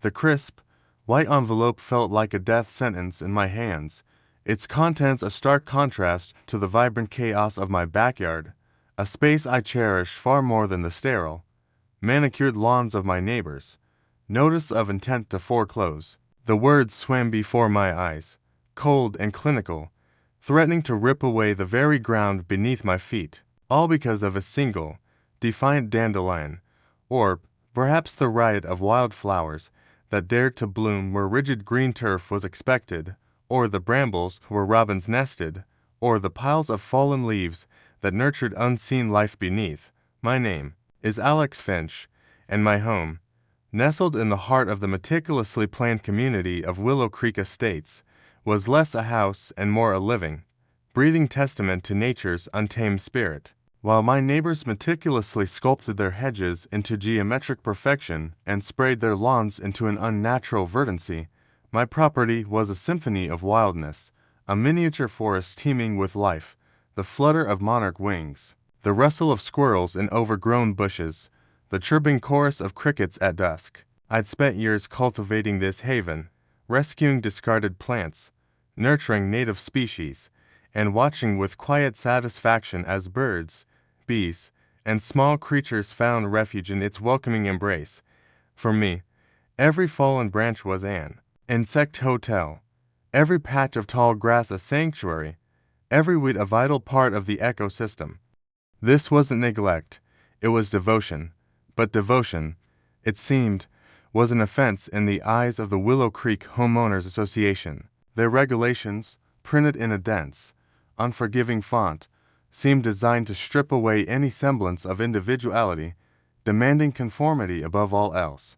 The crisp, white envelope felt like a death sentence in my hands, its contents a stark contrast to the vibrant chaos of my backyard, a space I cherish far more than the sterile, manicured lawns of my neighbors. Notice of intent to foreclose. The words swam before my eyes, cold and clinical, threatening to rip away the very ground beneath my feet, all because of a single, defiant dandelion, or perhaps the riot of wildflowers that dared to bloom where rigid green turf was expected, or the brambles where robins nested, or the piles of fallen leaves that nurtured unseen life beneath. My name is Alex Finch, and my home, nestled in the heart of the meticulously planned community of Willow Creek Estates, was less a house and more a living, breathing testament to nature's untamed spirit. While my neighbors meticulously sculpted their hedges into geometric perfection and sprayed their lawns into an unnatural verdancy, my property was a symphony of wildness, a miniature forest teeming with life, the flutter of monarch wings, the rustle of squirrels in overgrown bushes, the chirping chorus of crickets at dusk. I'd spent years cultivating this haven, rescuing discarded plants, nurturing native species, and watching with quiet satisfaction as birds, bees, and small creatures found refuge in its welcoming embrace. For me, every fallen branch was an insect hotel, every patch of tall grass a sanctuary, every weed a vital part of the ecosystem. This wasn't neglect, it was devotion. But devotion, it seemed, was an offense in the eyes of the Willow Creek Homeowners Association. Their regulations, printed in a dense, unforgiving font, seemed designed to strip away any semblance of individuality, demanding conformity above all else.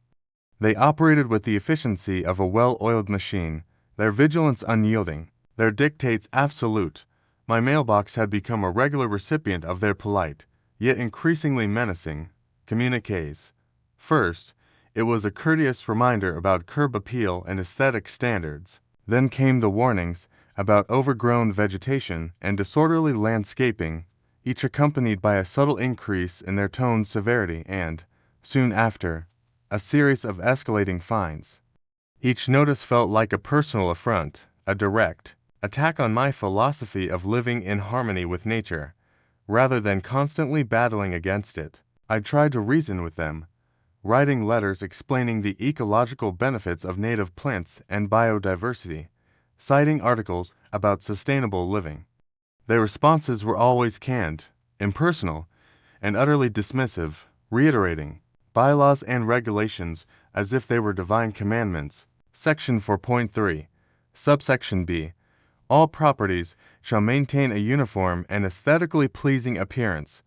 They operated with the efficiency of a well-oiled machine, their vigilance unyielding, their dictates absolute. My mailbox had become a regular recipient of their polite, yet increasingly menacing, communiques. First, it was a courteous reminder about curb appeal and aesthetic standards. Then came the warnings about overgrown vegetation and disorderly landscaping, each accompanied by a subtle increase in their tone's severity and, soon after, a series of escalating fines. Each notice felt like a personal affront, a direct attack on my philosophy of living in harmony with nature, rather than constantly battling against it. I tried to reason with them, writing letters explaining the ecological benefits of native plants and biodiversity, citing articles about sustainable living. Their responses were always canned, impersonal, and utterly dismissive, reiterating bylaws and regulations as if they were divine commandments. Section 4.3, subsection B. All properties shall maintain a uniform and aesthetically pleasing appearance,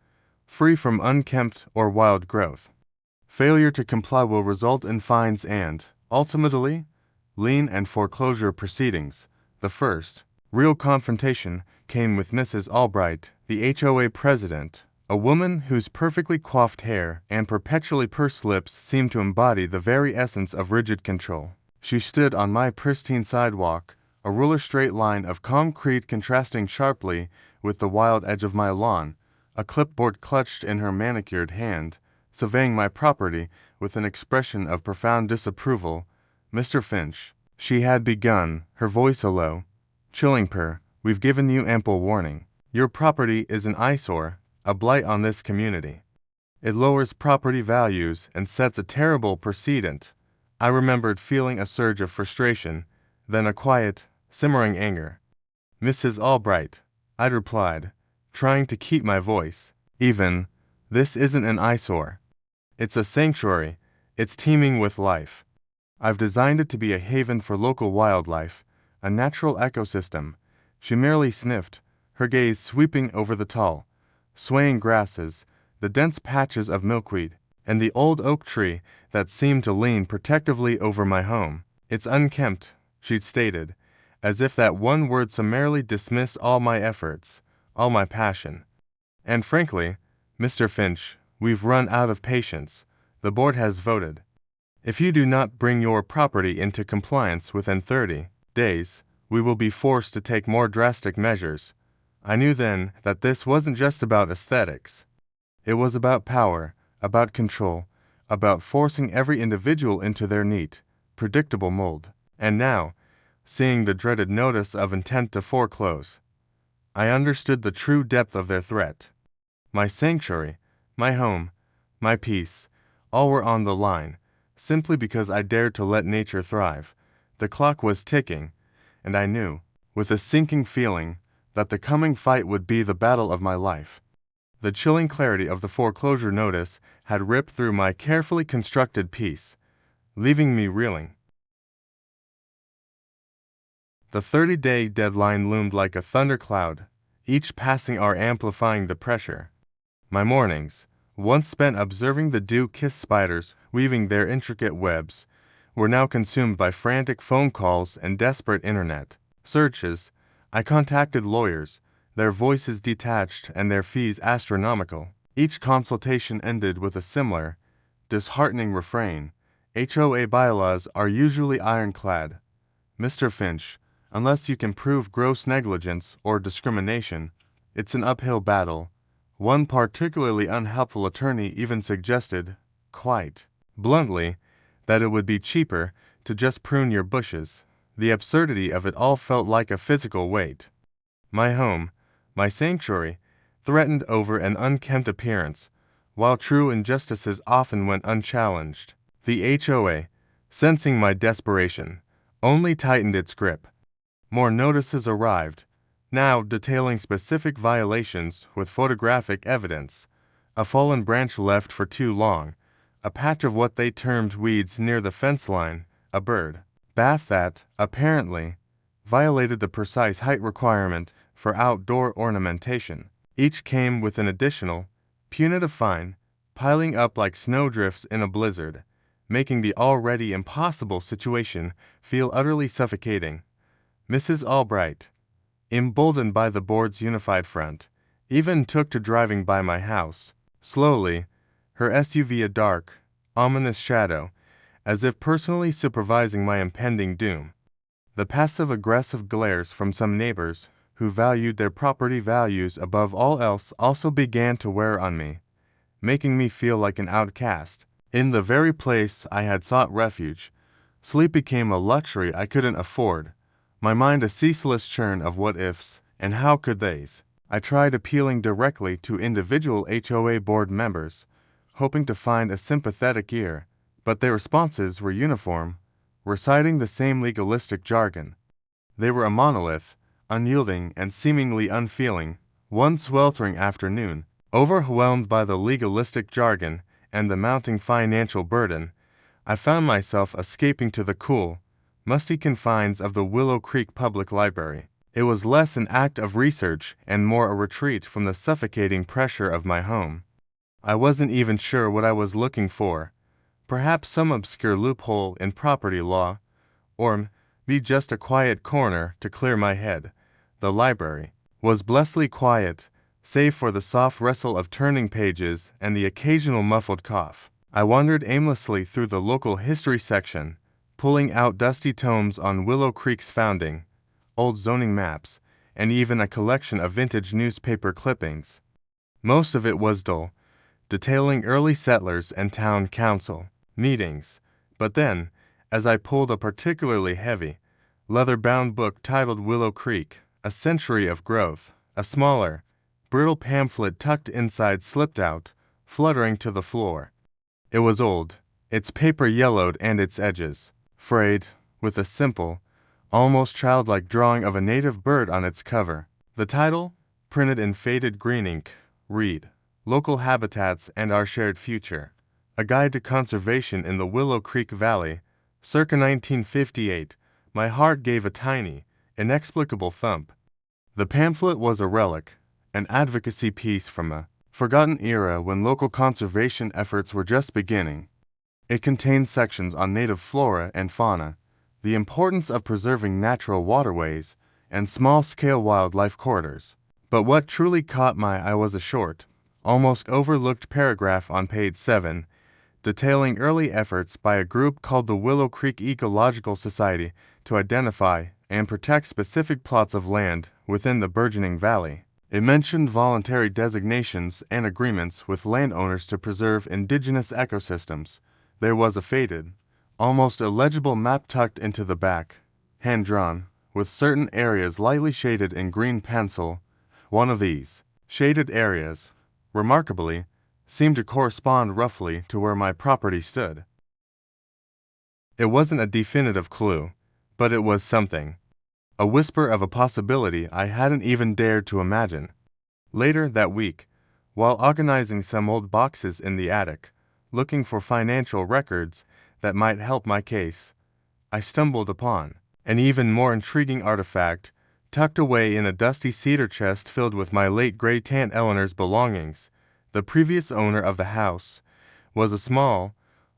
free from unkempt or wild growth. Failure to comply will result in fines and, ultimately, lien and foreclosure proceedings. The first real confrontation came with Mrs. Albright, the HOA president, a woman whose perfectly coiffed hair and perpetually pursed lips seemed to embody the very essence of rigid control. She stood on my pristine sidewalk, a ruler straight line of concrete contrasting sharply with the wild edge of my lawn, a clipboard clutched in her manicured hand, surveying my property with an expression of profound disapproval. "Mr. Finch," she had begun, her voice a low, chilling purr, "we've given you ample warning. Your property is an eyesore, a blight on this community. It lowers property values and sets a terrible precedent." I remembered feeling a surge of frustration, then a quiet, simmering anger. "Mrs. Albright," I'd replied, trying to keep my voice even, "this isn't an eyesore. It's a sanctuary, it's teeming with life. I've designed it to be a haven for local wildlife, a natural ecosystem." She merely sniffed, her gaze sweeping over the tall, swaying grasses, the dense patches of milkweed, and the old oak tree that seemed to lean protectively over my home. "It's unkempt," she'd stated, as if that one word summarily dismissed all my efforts, all my passion. "And frankly, Mr. Finch, we've run out of patience. The board has voted. If you do not bring your property into compliance within 30 days, we will be forced to take more drastic measures." I knew then that this wasn't just about aesthetics. It was about power, about control, about forcing every individual into their neat, predictable mold. And now, seeing the dreaded notice of intent to foreclose, I understood the true depth of their threat. My sanctuary, my home, my peace, all were on the line, simply because I dared to let nature thrive. The clock was ticking, and I knew, with a sinking feeling, that the coming fight would be the battle of my life. The chilling clarity of the foreclosure notice had ripped through my carefully constructed peace, leaving me reeling. The 30-day deadline loomed like a thundercloud, each passing hour amplifying the pressure. My mornings, once spent observing the dew-kissed spiders weaving their intricate webs, were now consumed by frantic phone calls and desperate internet searches. I contacted lawyers, their voices detached and their fees astronomical. Each consultation ended with a similar, disheartening refrain. HOA bylaws are usually ironclad. Mr. Finch, unless you can prove gross negligence or discrimination, it's an uphill battle. One particularly unhelpful attorney even suggested, quite bluntly, that it would be cheaper to just prune your bushes. The absurdity of it all felt like a physical weight. My home, my sanctuary, threatened over an unkempt appearance, while true injustices often went unchallenged. The HOA, sensing my desperation, only tightened its grip. More notices arrived, now detailing specific violations with photographic evidence: a fallen branch left for too long, a patch of what they termed weeds near the fence line, a bird bath that, apparently, violated the precise height requirement for outdoor ornamentation. Each came with an additional, punitive fine, piling up like snowdrifts in a blizzard, making the already impossible situation feel utterly suffocating. Mrs. Albright, emboldened by the board's unified front, even took to driving by my house, slowly, her SUV a dark, ominous shadow, as if personally supervising my impending doom. The passive-aggressive glares from some neighbors, who valued their property values above all else, also began to wear on me, making me feel like an outcast. In the very place I had sought refuge, sleep became a luxury I couldn't afford, my mind a ceaseless churn of what-ifs and how could-theys. I tried appealing directly to individual HOA board members, hoping to find a sympathetic ear, but their responses were uniform, reciting the same legalistic jargon. They were a monolith, unyielding and seemingly unfeeling. One sweltering afternoon, overwhelmed by the legalistic jargon and the mounting financial burden, I found myself escaping to the cool, musty confines of the Willow Creek Public Library. It was less an act of research and more a retreat from the suffocating pressure of my home. I wasn't even sure what I was looking for. Perhaps some obscure loophole in property law, or be just a quiet corner to clear my head. The library was blessedly quiet, save for the soft rustle of turning pages and the occasional muffled cough. I wandered aimlessly through the local history section, pulling out dusty tomes on Willow Creek's founding, old zoning maps, and even a collection of vintage newspaper clippings. Most of it was dull, detailing early settlers and town council meetings, but then, as I pulled a particularly heavy, leather-bound book titled Willow Creek, A Century of Growth, a smaller, brittle pamphlet tucked inside slipped out, fluttering to the floor. It was old, its paper yellowed and its edges frayed, with a simple, almost childlike drawing of a native bird on its cover. The title, printed in faded green ink, read, Local Habitats and Our Shared Future, A Guide to Conservation in the Willow Creek Valley, circa 1958. My heart gave a tiny, inexplicable thump. The pamphlet was a relic, an advocacy piece from a forgotten era when local conservation efforts were just beginning. It contained sections on native flora and fauna, the importance of preserving natural waterways, and small-scale wildlife corridors. But what truly caught my eye was a short, almost overlooked paragraph on page 7, detailing early efforts by a group called the Willow Creek Ecological Society to identify and protect specific plots of land within the burgeoning valley. It mentioned voluntary designations and agreements with landowners to preserve indigenous ecosystems. There was a faded, almost illegible map tucked into the back, hand-drawn, with certain areas lightly shaded in green pencil. One of these shaded areas, remarkably, seemed to correspond roughly to where my property stood. It wasn't a definitive clue, but it was something. A whisper of a possibility I hadn't even dared to imagine. Later that week, while organizing some old boxes in the attic, looking for financial records that might help my case, I stumbled upon an even more intriguing artifact tucked away in a dusty cedar chest filled with my late great-aunt Eleanor's belongings. The previous owner of the house was a small,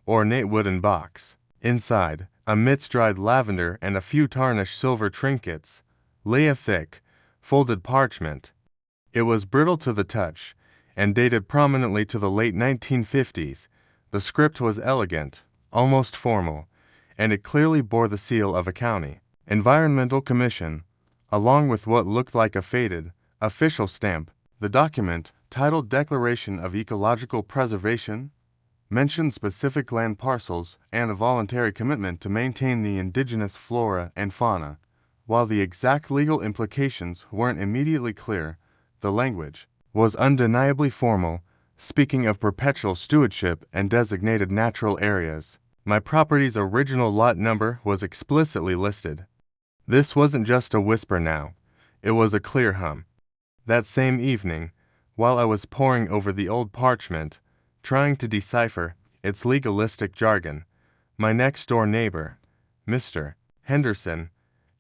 ornate wooden box. Inside, amidst dried lavender and a few tarnished silver trinkets, lay a thick, folded parchment. It was brittle to the touch, and dated prominently to the late 1950s. The script was elegant, almost formal, and it clearly bore the seal of a county environmental commission, along with what looked like a faded, official stamp. The document, titled Declaration of Ecological Preservation, mentioned specific land parcels and a voluntary commitment to maintain the indigenous flora and fauna. While the exact legal implications weren't immediately clear, the language was undeniably formal, speaking of perpetual stewardship and designated natural areas. My property's original lot number was explicitly listed. This wasn't just a whisper now, it was a clear hum. That same evening, while I was poring over the old parchment, trying to decipher its legalistic jargon, my next-door neighbor, Mr. Henderson,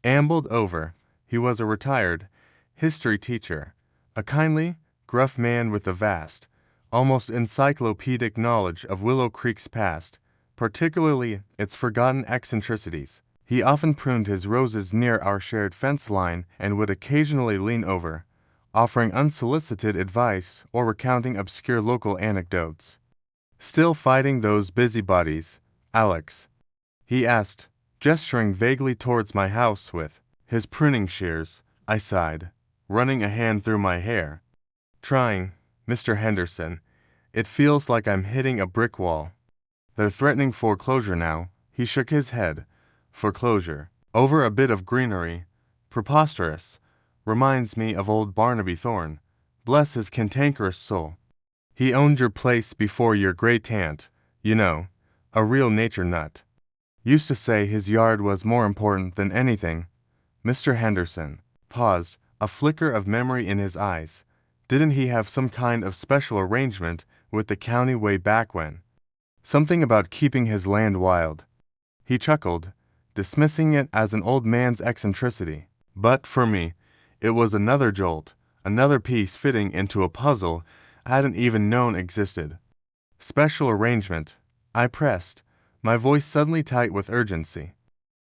ambled over. He was a retired history teacher, a kindly, gruff man with a vast, almost encyclopedic knowledge of Willow Creek's past, particularly its forgotten eccentricities. He often pruned his roses near our shared fence line and would occasionally lean over, offering unsolicited advice or recounting obscure local anecdotes. "Still fighting those busybodies, Alex?" he asked, gesturing vaguely towards my house with his pruning shears. I sighed, running a hand through my hair. "Trying, Mr. Henderson. It feels like I'm hitting a brick wall. They're threatening foreclosure now." He shook his head. "Foreclosure over a bit of greenery? Preposterous. Reminds me of old Barnaby Thorne. Bless his cantankerous soul. He owned your place before your great-aunt, you know, a real nature nut. Used to say his yard was more important than anything." Mr. Henderson paused, a flicker of memory in his eyes. "Didn't he have some kind of special arrangement with the county way back when? Something about keeping his land wild?" He chuckled, dismissing it as an old man's eccentricity. But for me, it was another jolt, another piece fitting into a puzzle I hadn't even known existed. "Special arrangement?" I pressed, my voice suddenly tight with urgency.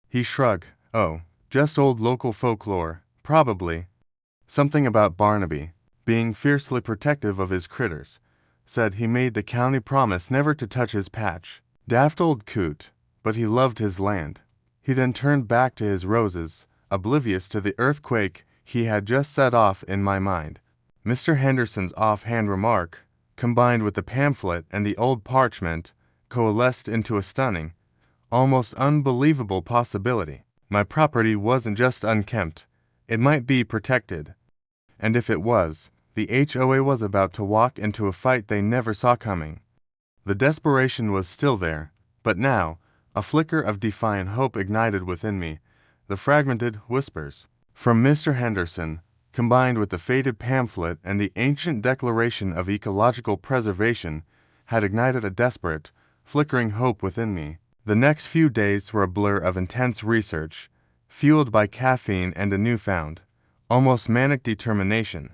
He shrugged. "Oh, just old local folklore, probably. Something about Barnaby being fiercely protective of his critters. Said he made the county promise never to touch his patch. Daft old coot, but he loved his land." He then turned back to his roses, oblivious to the earthquake he had just set off in my mind. Mr. Henderson's offhand remark, combined with the pamphlet and the old parchment, coalesced into a stunning, almost unbelievable possibility. My property wasn't just unkempt, it might be protected. And if it was, the HOA was about to walk into a fight they never saw coming. The desperation was still there, but now, a flicker of defiant hope ignited within me. The fragmented whispers from Mr. Henderson, combined with the faded pamphlet and the ancient Declaration of Ecological Preservation, had ignited a desperate, flickering hope within me. The next few days were a blur of intense research, fueled by caffeine and a newfound, almost manic determination.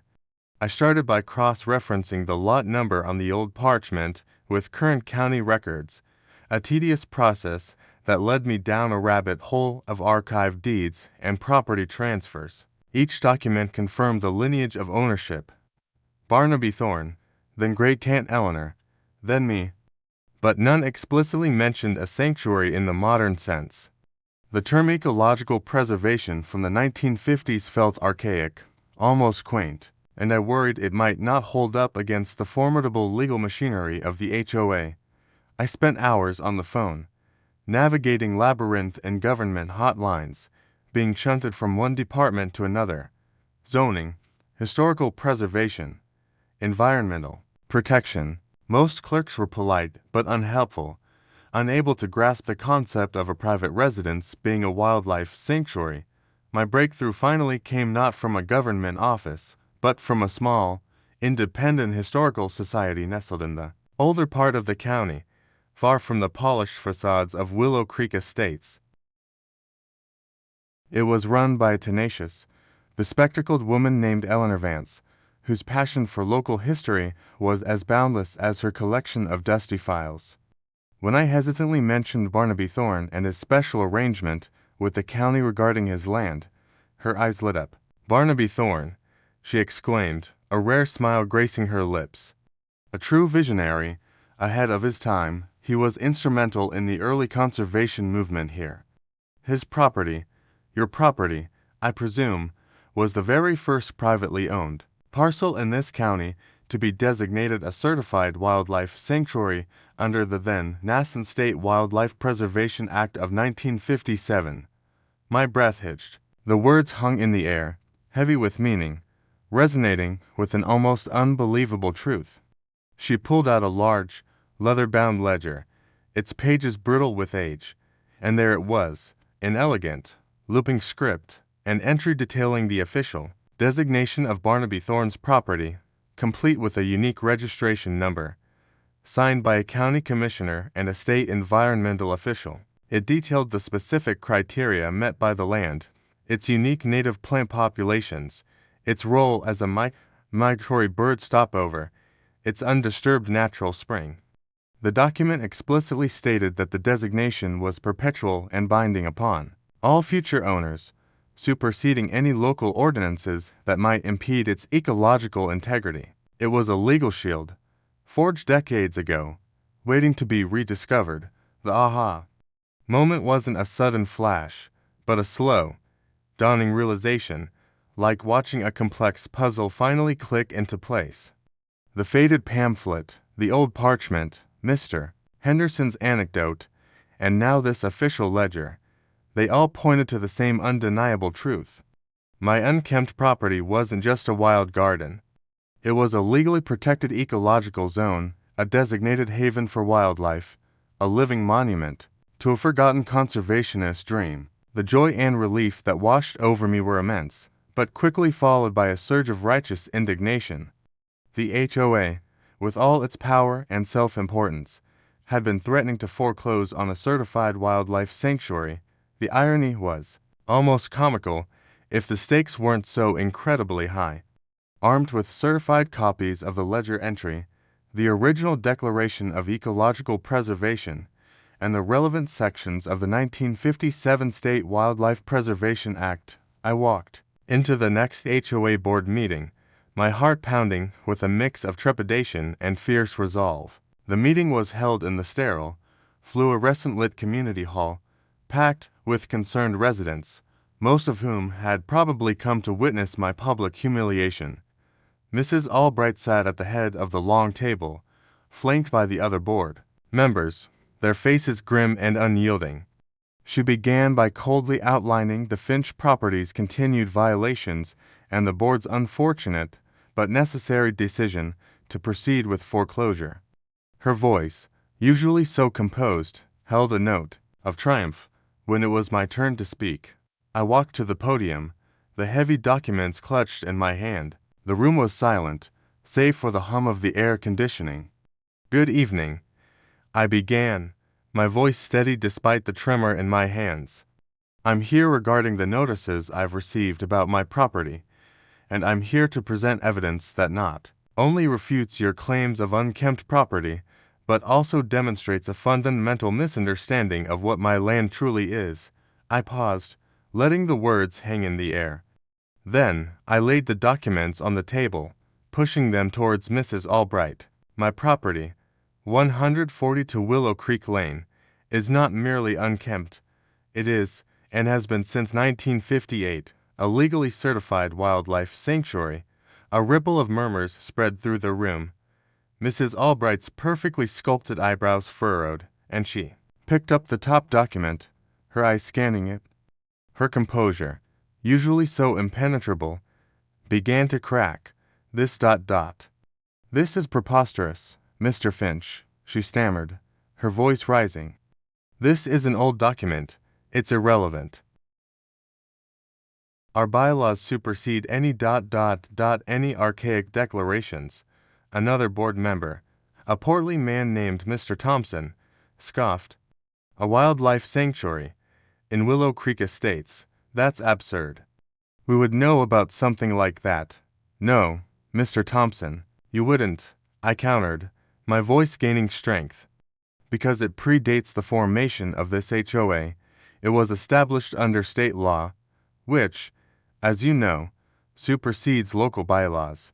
I started by cross-referencing the lot number on the old parchment with current county records, a tedious process that led me down a rabbit hole of archived deeds and property transfers. Each document confirmed the lineage of ownership. Barnaby Thorne, then great-aunt Eleanor, then me. But none explicitly mentioned a sanctuary in the modern sense. The term ecological preservation from the 1950s felt archaic, almost quaint, and I worried it might not hold up against the formidable legal machinery of the HOA. I spent hours on the phone, navigating labyrinth and government hotlines, being shunted from one department to another, zoning, historical preservation, environmental protection. Most clerks were polite but unhelpful, unable to grasp the concept of a private residence being a wildlife sanctuary. My breakthrough finally came not from a government office, but from a small, independent historical society nestled in the older part of the county, far from the polished facades of Willow Creek Estates. It was run by a tenacious, bespectacled woman named Eleanor Vance, whose passion for local history was as boundless as her collection of dusty files. When I hesitantly mentioned Barnaby Thorne and his special arrangement with the county regarding his land, her eyes lit up. "Barnaby Thorne," she exclaimed, a rare smile gracing her lips. A true visionary, ahead of his time, he was instrumental in the early conservation movement here. His property, your property, I presume, was the very first privately owned parcel in this county to be designated a certified wildlife sanctuary under the then nascent State Wildlife Preservation Act of 1957. My breath hitched. The words hung in the air, heavy with meaning, resonating with an almost unbelievable truth. She pulled out a large, leather-bound ledger, its pages brittle with age, and there it was, in elegant, looping script, an entry detailing the official designation of Barnaby Thorne's property, complete with a unique registration number, signed by a county commissioner and a state environmental official. It detailed the specific criteria met by the land, its unique native plant populations, its role as a migratory bird stopover, its undisturbed natural spring. The document explicitly stated that the designation was perpetual and binding upon all future owners, superseding any local ordinances that might impede its ecological integrity. It was a legal shield, forged decades ago, waiting to be rediscovered. The aha moment wasn't a sudden flash, but a slow, dawning realization, like watching a complex puzzle finally click into place. The faded pamphlet, the old parchment, Mr. Henderson's anecdote, and now this official ledger, they all pointed to the same undeniable truth. My unkempt property wasn't just a wild garden. It was a legally protected ecological zone, a designated haven for wildlife, a living monument to a forgotten conservationist dream. The joy and relief that washed over me were immense, but quickly followed by a surge of righteous indignation. The HOA, with all its power and self-importance, had been threatening to foreclose on a certified wildlife sanctuary. The irony was almost comical if the stakes weren't so incredibly high. Armed with certified copies of the ledger entry, the original Declaration of Ecological Preservation, and the relevant sections of the 1957 State Wildlife Preservation Act, I walked into the next HOA board meeting, my heart pounding with a mix of trepidation and fierce resolve. The meeting was held in the sterile, fluorescent-lit community hall, packed with concerned residents, most of whom had probably come to witness my public humiliation. Mrs. Albright sat at the head of the long table, flanked by the other board members, their faces grim and unyielding. She began by coldly outlining the Finch property's continued violations and the board's unfortunate but necessary decision to proceed with foreclosure. Her voice, usually so composed, held a note of triumph when it was my turn to speak. I walked to the podium, the heavy documents clutched in my hand. The room was silent, save for the hum of the air conditioning. "Good evening," I began, my voice steady despite the tremor in my hands. "I'm here regarding the notices I've received about my property, and I'm here to present evidence that not only refutes your claims of unkempt property, but also demonstrates a fundamental misunderstanding of what my land truly is." I paused, letting the words hang in the air. Then I laid the documents on the table, pushing them towards Mrs. Albright. "My property, 142 Willow Creek Lane, is not merely unkempt. It is, and has been since 1958, a legally certified wildlife sanctuary." A ripple of murmurs spread through the room. Mrs. Albright's perfectly sculpted eyebrows furrowed, and she picked up the top document, her eyes scanning it. Her composure, usually so impenetrable, began to crack. This. This is preposterous, Mr. Finch, she stammered, her voice rising. This is an old document. It's irrelevant. Our bylaws supersede any any archaic declarations. Another board member, a portly man named Mr. Thompson, scoffed. A wildlife sanctuary in Willow Creek Estates. That's absurd. We would know about something like that. No, Mr. Thompson, you wouldn't, I countered, my voice gaining strength. Because it predates the formation of this HOA, it was established under state law, which, as you know, supersedes local bylaws.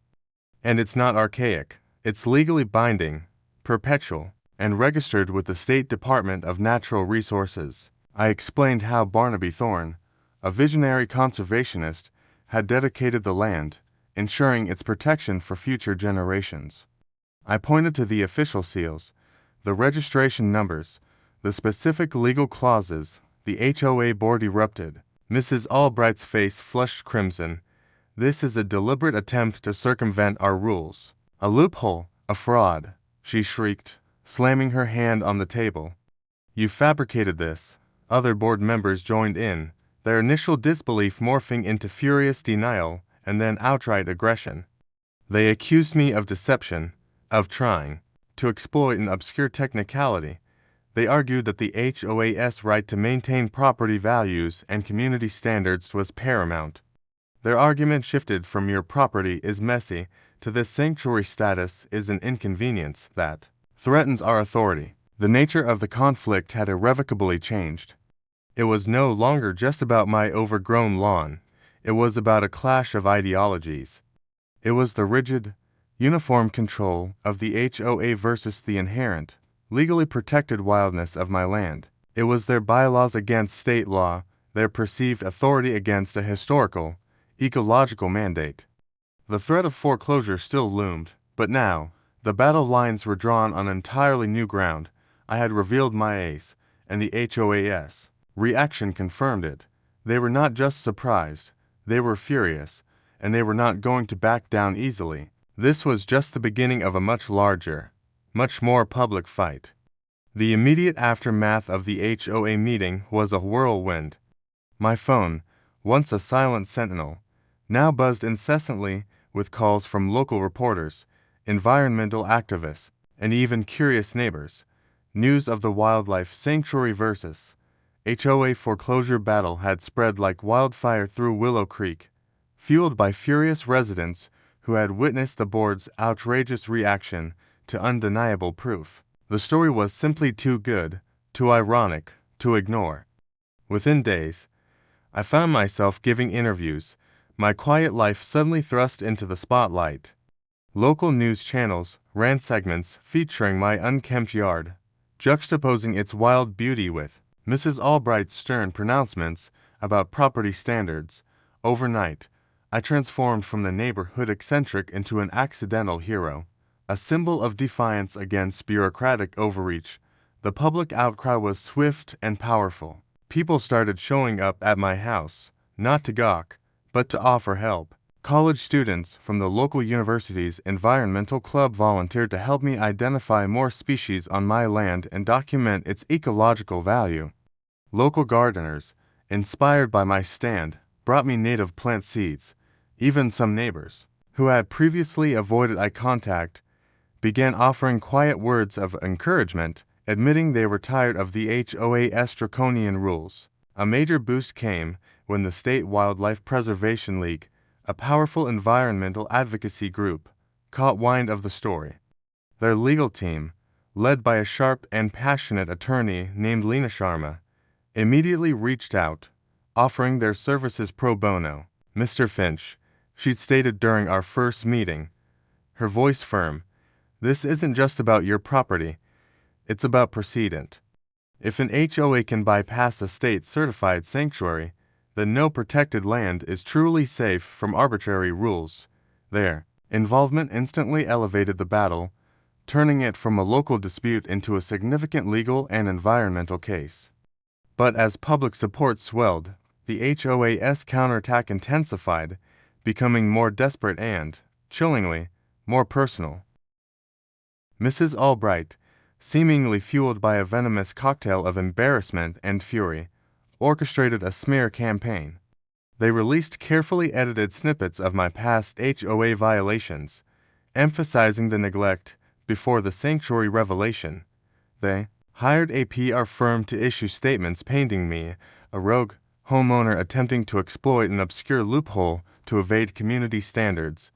And it's not archaic, it's legally binding, perpetual, and registered with the State Department of Natural Resources. I explained how Barnaby Thorne, a visionary conservationist, had dedicated the land, ensuring its protection for future generations. I pointed to the official seals, the registration numbers, the specific legal clauses. The HOA board erupted. Mrs. Albright's face flushed crimson. This is a deliberate attempt to circumvent our rules. A loophole, a fraud, she shrieked, slamming her hand on the table. You fabricated this. Other board members joined in, their initial disbelief morphing into furious denial and then outright aggression. They accused me of deception, of trying to exploit an obscure technicality. They argued that the HOA's right to maintain property values and community standards was paramount. Their argument shifted from your property is messy to this sanctuary status is an inconvenience that threatens our authority. The nature of the conflict had irrevocably changed. It was no longer just about my overgrown lawn. It was about a clash of ideologies. It was the rigid, uniform control of the HOA versus the inherent, legally protected wildness of my land. It was their bylaws against state law, their perceived authority against a historical, ecological mandate. The threat of foreclosure still loomed, but now, the battle lines were drawn on entirely new ground. I had revealed my ace, and the HOA's reaction confirmed it. They were not just surprised, they were furious, and they were not going to back down easily. This was just the beginning of a much larger, much more public fight. The immediate aftermath of the HOA meeting was a whirlwind. My phone, once a silent sentinel, now buzzed incessantly with calls from local reporters, environmental activists, and even curious neighbors. News of the wildlife sanctuary versus HOA foreclosure battle had spread like wildfire through Willow Creek, fueled by furious residents who had witnessed the board's outrageous reaction to undeniable proof. The story was simply too good, too ironic, to ignore. Within days, I found myself giving interviews, my quiet life suddenly thrust into the spotlight. Local news channels ran segments featuring my unkempt yard, juxtaposing its wild beauty with Mrs. Albright's stern pronouncements about property standards. Overnight, I transformed from the neighborhood eccentric into an accidental hero, a symbol of defiance against bureaucratic overreach. The public outcry was swift and powerful. People started showing up at my house, not to gawk, but to offer help. College students from the local university's environmental club volunteered to help me identify more species on my land and document its ecological value. Local gardeners, inspired by my stand, brought me native plant seeds. Even some neighbors, who had previously avoided eye contact, began offering quiet words of encouragement, admitting they were tired of the HOA's draconian rules. A major boost came when the State Wildlife Preservation League, a powerful environmental advocacy group, caught wind of the story. Their legal team, led by a sharp and passionate attorney named Lena Sharma, immediately reached out, offering their services pro bono. Mr. Finch, she'd stated during our first meeting, her voice firm, this isn't just about your property, it's about precedent. If an HOA can bypass a state-certified sanctuary, then no protected land is truly safe from arbitrary rules. Their involvement instantly elevated the battle, turning it from a local dispute into a significant legal and environmental case. But as public support swelled, the HOA's counterattack intensified, becoming more desperate and, chillingly, more personal. Mrs. Albright, seemingly fueled by a venomous cocktail of embarrassment and fury, orchestrated a smear campaign. They released carefully edited snippets of my past HOA violations, emphasizing the neglect before the sanctuary revelation. They hired a PR firm to issue statements painting me a rogue homeowner attempting to exploit an obscure loophole to evade community standards,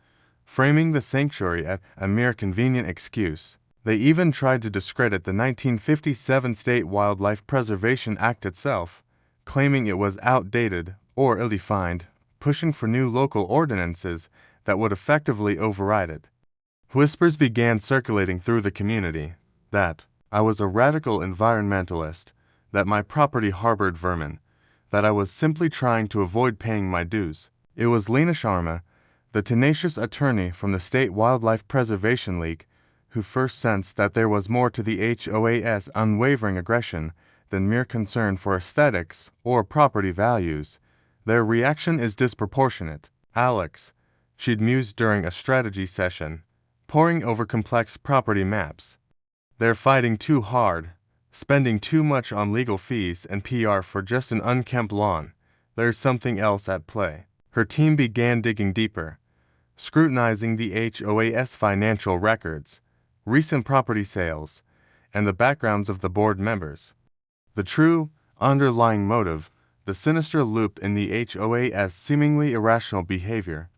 framing the sanctuary as a mere convenient excuse. They even tried to discredit the 1957 State Wildlife Preservation Act itself, claiming it was outdated or ill-defined, pushing for new local ordinances that would effectively override it. Whispers began circulating through the community that I was a radical environmentalist, that my property harbored vermin, that I was simply trying to avoid paying my dues. It was Lena Sharma, the tenacious attorney from the State Wildlife Preservation League, who first sensed that there was more to the HOA's unwavering aggression than mere concern for aesthetics or property values. Their reaction is disproportionate. Alex, she'd mused during a strategy session, poring over complex property maps. They're fighting too hard, spending too much on legal fees and PR for just an unkempt lawn. There's something else at play. Her team began digging deeper, scrutinizing the HOA's financial records, recent property sales, and the backgrounds of the board members. The true, underlying motive, the sinister loop in the HOA's seemingly irrational behavior,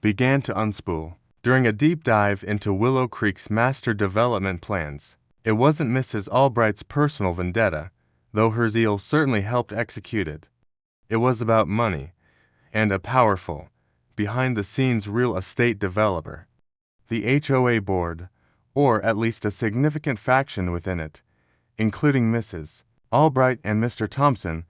began to unspool. During a deep dive into Willow Creek's master development plans, it wasn't Mrs. Albright's personal vendetta, though her zeal certainly helped execute it. It was about money, and a powerful, behind-the-scenes real estate developer. The HOA board, or at least a significant faction within it, including Mrs. Albright and Mr. Thompson,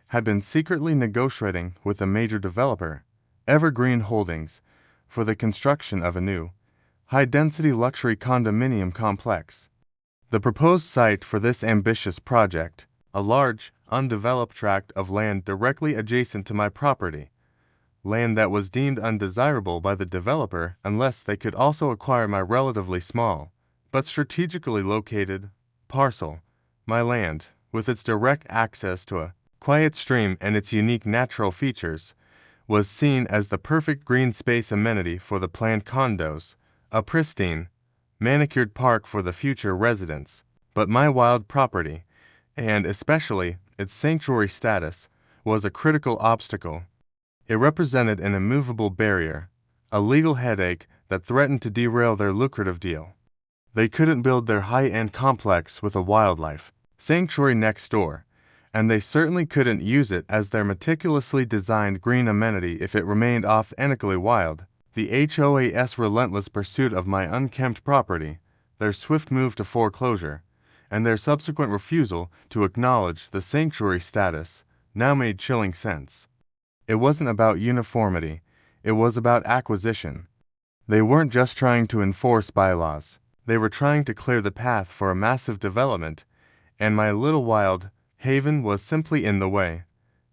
had been secretly negotiating with a major developer, Evergreen Holdings, for the construction of a new, high-density luxury condominium complex. The proposed site for this ambitious project, a large, undeveloped tract of land directly adjacent to my property, land that was deemed undesirable by the developer unless they could also acquire my relatively small, but strategically located, parcel, my land, with its direct access to a quiet stream and its unique natural features, was seen as the perfect green space amenity for the planned condos, a pristine, manicured park for the future residents. But my wild property, and especially its sanctuary status, was a critical obstacle. It represented an immovable barrier, a legal headache that threatened to derail their lucrative deal. They couldn't build their high-end complex with a wildlife sanctuary next door, and they certainly couldn't use it as their meticulously designed green amenity if it remained authentically wild. The HOA's relentless pursuit of my unkempt property, their swift move to foreclosure, and their subsequent refusal to acknowledge the sanctuary status now made chilling sense. It wasn't about uniformity, it was about acquisition. They weren't just trying to enforce bylaws, they were trying to clear the path for a massive development, and my little wild haven was simply in the way.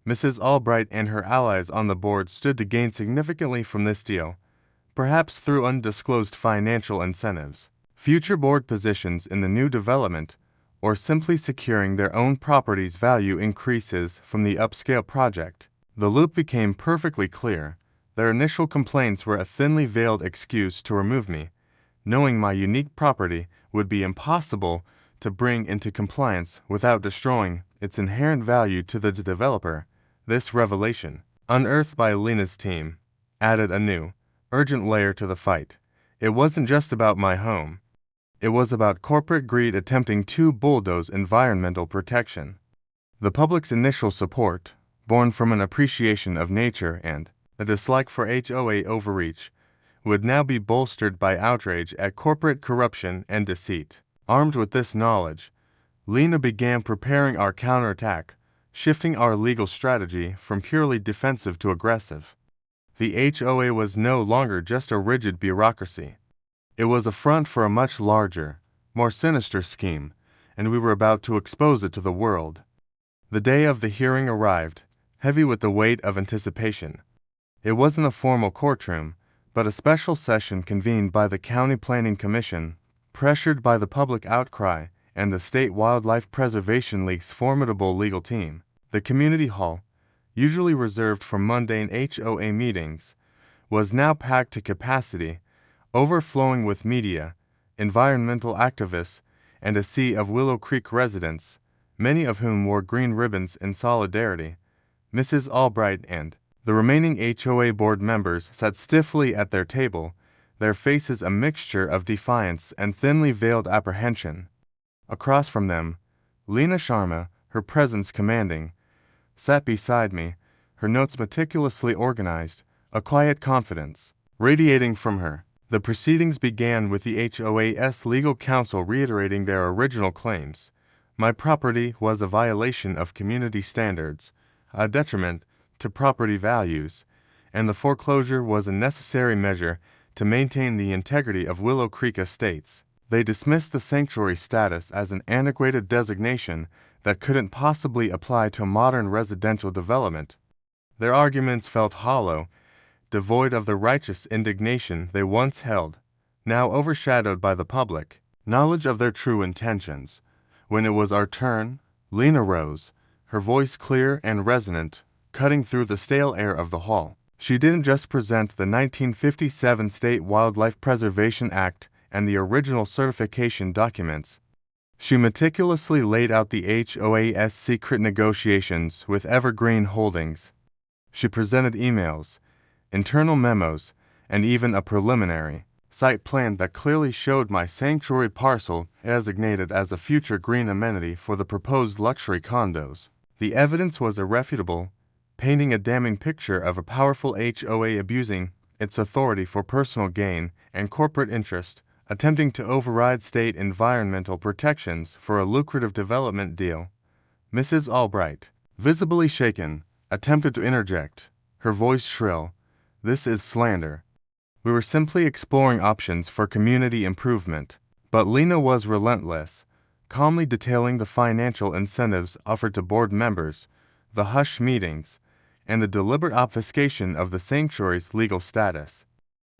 Mrs. Albright and her allies on the board stood to gain significantly from this deal, perhaps through undisclosed financial incentives, future board positions in the new development, or simply securing their own property's value increases from the upscale project. The loop became perfectly clear. Their initial complaints were a thinly veiled excuse to remove me, knowing my unique property would be impossible to bring into compliance without destroying its inherent value to the developer. This revelation, unearthed by Lena's team, added a new, urgent layer to the fight. It wasn't just about my home. It was about corporate greed attempting to bulldoze environmental protection. The public's initial support, born from an appreciation of nature and a dislike for HOA overreach, would now be bolstered by outrage at corporate corruption and deceit. Armed with this knowledge, Lena began preparing our counterattack, shifting our legal strategy from purely defensive to aggressive. The HOA was no longer just a rigid bureaucracy. It was a front for a much larger, more sinister scheme, and we were about to expose it to the world. The day of the hearing arrived, heavy with the weight of anticipation. It wasn't a formal courtroom, but a special session convened by the County Planning Commission, pressured by the public outcry and the State Wildlife Preservation League's formidable legal team. The community hall, usually reserved for mundane HOA meetings, was now packed to capacity, overflowing with media, environmental activists, and a sea of Willow Creek residents, many of whom wore green ribbons in solidarity. Mrs. Albright and the remaining HOA board members sat stiffly at their table, their faces a mixture of defiance and thinly veiled apprehension. Across from them, Lena Sharma, her presence commanding, sat beside me, her notes meticulously organized, a quiet confidence radiating from her. The proceedings began with the HOA's legal counsel reiterating their original claims. My property was a violation of community standards, a detriment to property values, and the foreclosure was a necessary measure to maintain the integrity of Willow Creek Estates. They dismissed the sanctuary status as an antiquated designation that couldn't possibly apply to a modern residential development. Their arguments felt hollow, devoid of the righteous indignation they once held, now overshadowed by the public knowledge of their true intentions. When it was our turn, Lena rose, her voice clear and resonant, cutting through the stale air of the hall. She didn't just present the 1957 State Wildlife Preservation Act and the original certification documents. She meticulously laid out the HOA's secret negotiations with Evergreen Holdings. She presented emails, internal memos, and even a preliminary site plan that clearly showed my sanctuary parcel designated as a future green amenity for the proposed luxury condos. The evidence was irrefutable, painting a damning picture of a powerful HOA abusing its authority for personal gain and corporate interest, attempting to override state environmental protections for a lucrative development deal. Mrs. Albright, visibly shaken, attempted to interject, her voice shrill. This is slander. We were simply exploring options for community improvement. But Lena was relentless, calmly detailing the financial incentives offered to board members, the hush meetings, and the deliberate obfuscation of the sanctuary's legal status.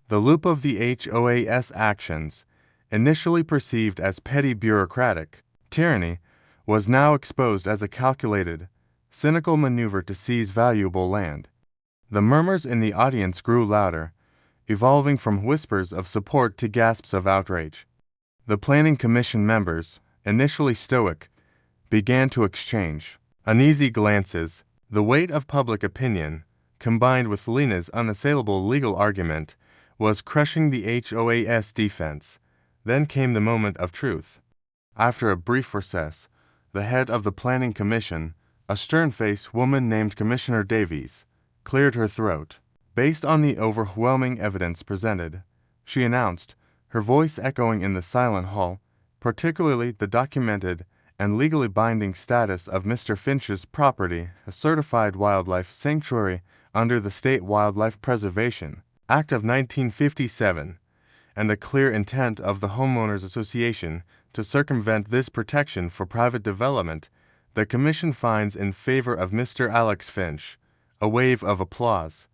The loop of the HOA's actions, initially perceived as petty bureaucratic tyranny, was now exposed as a calculated, cynical maneuver to seize valuable land. The murmurs in the audience grew louder, evolving from whispers of support to gasps of outrage. The Planning Commission members, initially stoic, began to exchange uneasy glances. The weight of public opinion, combined with Lena's unassailable legal argument, was crushing the HOA's defense. Then came the moment of truth. After a brief recess, the head of the Planning Commission, a stern-faced woman named Commissioner Davies, cleared her throat. Based on the overwhelming evidence presented, she announced, her voice echoing in the silent hall, particularly the documented and legally binding status of Mr. Finch's property, a certified wildlife sanctuary under the State Wildlife Preservation Act of 1957, and the clear intent of the Homeowners Association to circumvent this protection for private development, the Commission finds in favor of Mr. Alex Finch. A wave of applause,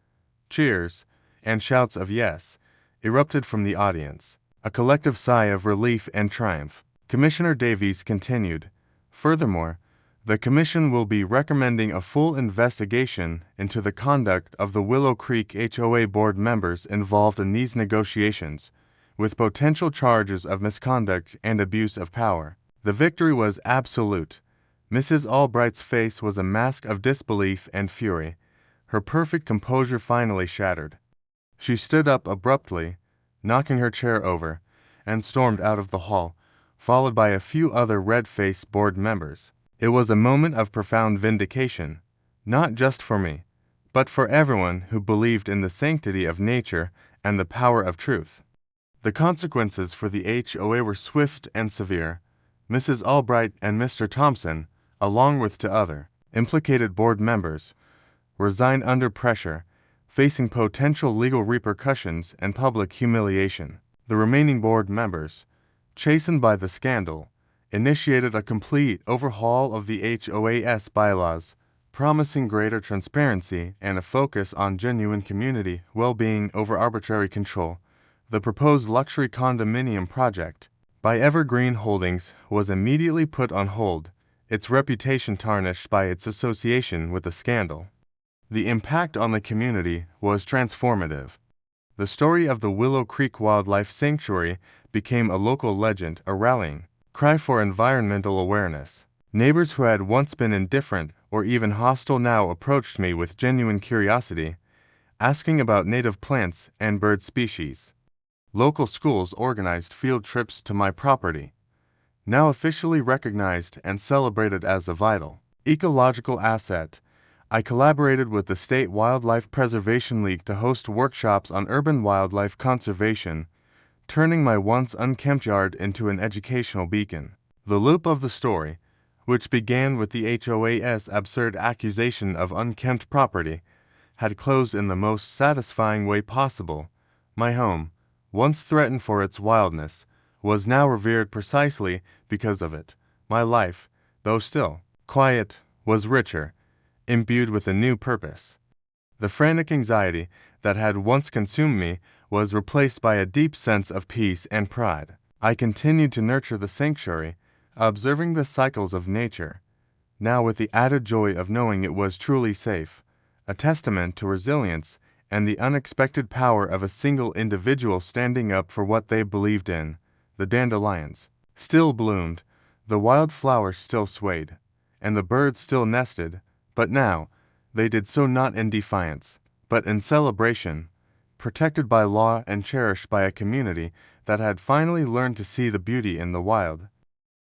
cheers, and shouts of yes erupted from the audience, a collective sigh of relief and triumph. Commissioner Davies continued, furthermore, the Commission will be recommending a full investigation into the conduct of the Willow Creek HOA board members involved in these negotiations, with potential charges of misconduct and abuse of power. The victory was absolute. Mrs. Albright's face was a mask of disbelief and fury, her perfect composure finally shattered. She stood up abruptly, knocking her chair over, and stormed out of the hall, followed by a few other red-faced board members. It was a moment of profound vindication, not just for me, but for everyone who believed in the sanctity of nature and the power of truth. The consequences for the HOA were swift and severe. Mrs. Albright and Mr. Thompson, along with two other implicated board members, resigned under pressure, facing potential legal repercussions and public humiliation. The remaining board members, chastened by the scandal, initiated a complete overhaul of the HOA's bylaws, promising greater transparency and a focus on genuine community well-being over arbitrary control. The proposed luxury condominium project by Evergreen Holdings was immediately put on hold, its reputation tarnished by its association with the scandal. The impact on the community was transformative. The story of the Willow Creek Wildlife Sanctuary became a local legend, a rallying cry for environmental awareness. Neighbors who had once been indifferent or even hostile now approached me with genuine curiosity, asking about native plants and bird species. Local schools organized field trips to my property, now officially recognized and celebrated as a vital ecological asset. I collaborated with the State Wildlife Preservation League to host workshops on urban wildlife conservation, turning my once unkempt yard into an educational beacon. The loop of the story, which began with the HOA's absurd accusation of unkempt property, had closed in the most satisfying way possible. My home, once threatened for its wildness, was now revered precisely because of it. My life, though still quiet, was richer, imbued with a new purpose. The frantic anxiety that had once consumed me was replaced by a deep sense of peace and pride. I continued to nurture the sanctuary, observing the cycles of nature, now with the added joy of knowing it was truly safe, a testament to resilience and the unexpected power of a single individual standing up for what they believed in. The dandelions still bloomed, the wildflowers still swayed, and the birds still nested, but now they did so not in defiance, but in celebration, protected by law and cherished by a community that had finally learned to see the beauty in the wild.